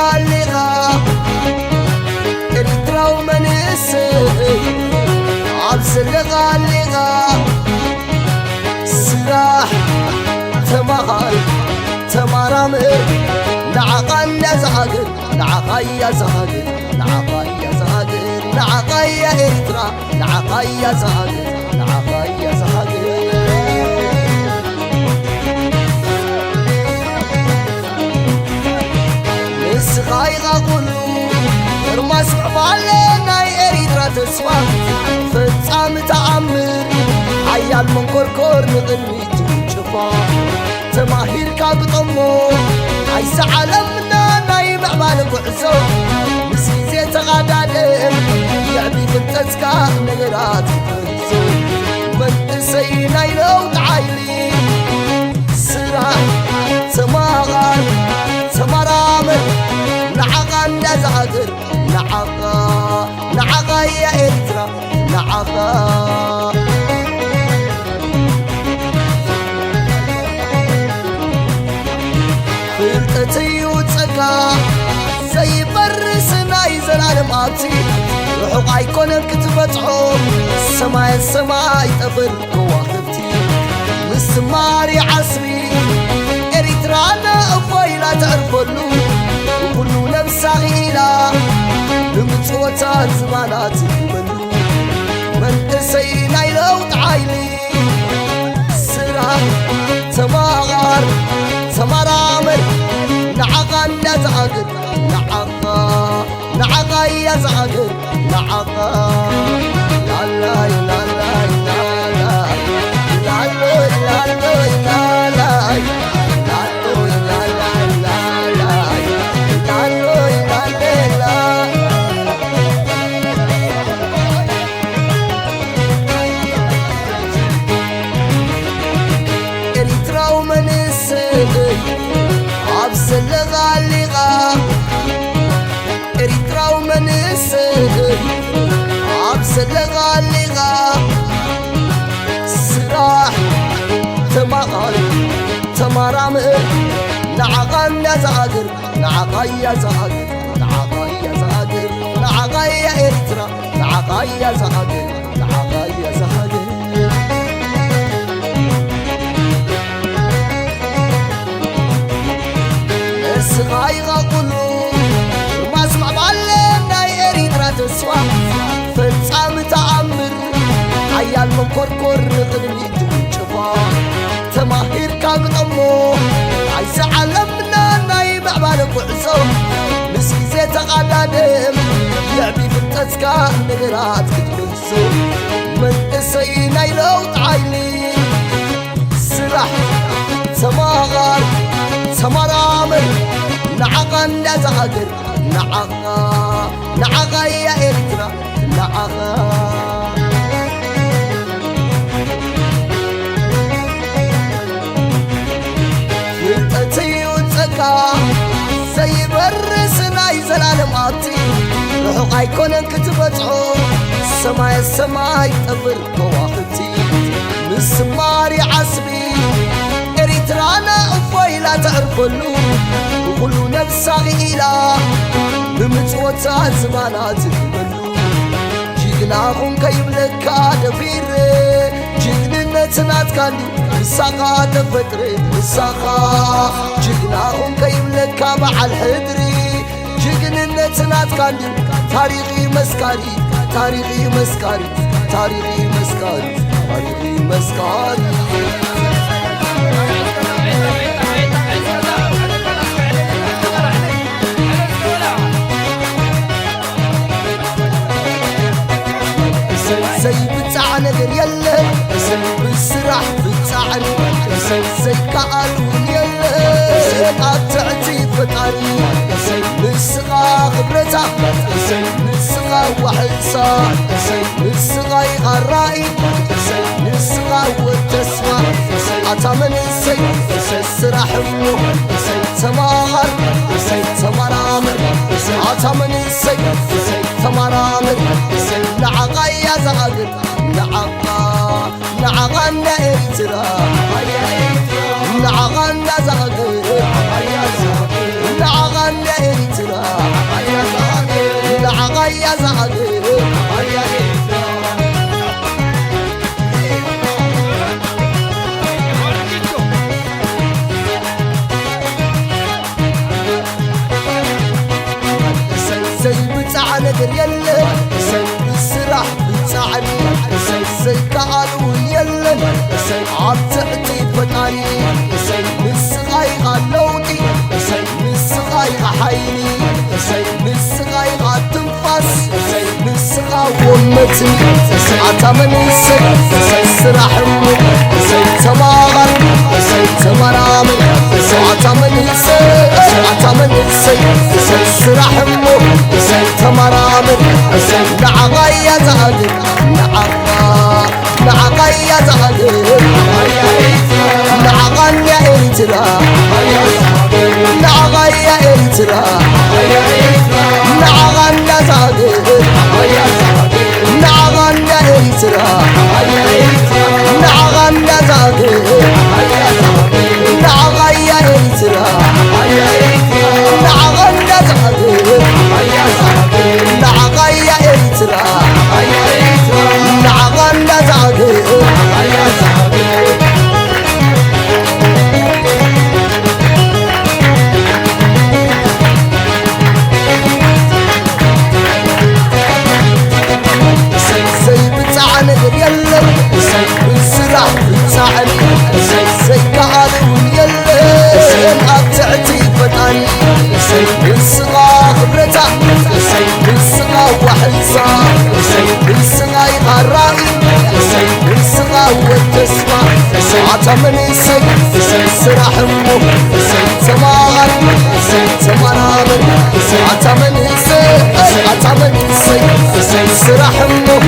غالغا إريترا ومنسي عبسل غالغا سراح تمار تمارامر نعقان زاغر نعقايا زاغر نعقايا زاغر نعقايا إريترا نعقايا زاغر نعقايا زاغر غايغا قلو ارماس عبالنا إريترا تسوى فتصام تأمر عيال من كوركور نغني تنشفا تماهير كابطمو عيس عالمنا نايم عبال بعزو مسيزي تغادالم يعبي تنتسكا نغرات تنزو من تسينا يلو تعايلي سرع تماغر تمرامر نعقان نزاغر نعقا يا إريترا نعقا فلتتي وتسكا زي برسنا يزلال ماتي روحو عيكونن كتبتعو السماء يطفر كواكبتي مسماري عصري إريترانا أفويلا تعرفلو وكلو نفسا غيلا بمتوتا زمانات منو من تسينا يلو تعايلي سرع تماغر تمرامر نعقا نزاغر نعقا يزاغر نعقا لا لا لا لا لا لا لا لا لا لا عبسل غالغا إريترا ومنسي عبسل غالغا سراح تمار تمارامر نعقان نزاغر نعقايا زاغر نعقايا زاغر نعقايا إريترا نعقايا زاغر نعقايا زاغر غايغا قلو ما اسمع بالنا إريترا تسوى فتصام تأمر عيال من كوركور نغني تنشفا تماهير كابطمو عيس عالمنا نايم عبالك وعزو مسكي زي تقادم يعبي في التسكا نغرات كتبنسو من اسينا يلو تعايلي سرح تماغر تمرامر نعقا نزاغر نعقا يا إريترا نعقا فلتتي وتسكا زي برسنا يزلال ماتي روحو عيكونن كتبتعو السماء يطفر كواكبتي مسماري عصبي إريترانا أفويلا تعرفلو وكلو نفسا غيلا بمتوتا زمانات منو جيقناهم كيبلكا دفير جيقننتنات كاندي الساقا تفتري الساقا جيقناهم كيبلكا مع الحدري جيقننتنات كاندي تاريخي مسكاري تاريخي مسكاري تاريخي مسكاري تاريخي مسكاري زي بتاع نقر يلا بالسرح بتاعن زي كألون يلا قطعتي فطاري نسقى خبرتها نسقى وحلصة نسقى يغرائي نسقى والتسوى عطامن السرح مو تماهر تمرامر عطامن تمرامر نعقا يا زاغر نعقا إريترا نعقا زاغر نعقا إريترا فتاني مسغايغا لوطي مسغايغا حيني مسغايغا تنفس مسغا ومتي عتا من سراح تماغل تمرامل عتا من سراح تمرامل نعغايا زغل نعغايا زغل نعغايا إرترا نعغايا إرترا نعغايا زغل نعغايا إرترا نعغايا زغل نعغايا إرترا نعغايا زغل نعغايا إرترا نعغايا زغل بالصغا خبرتا بالصغا وحلصا بالصغا يغرائي بالصغا والتسمع عطا من سراح امه تماغل تمرامل عطا من سراح امه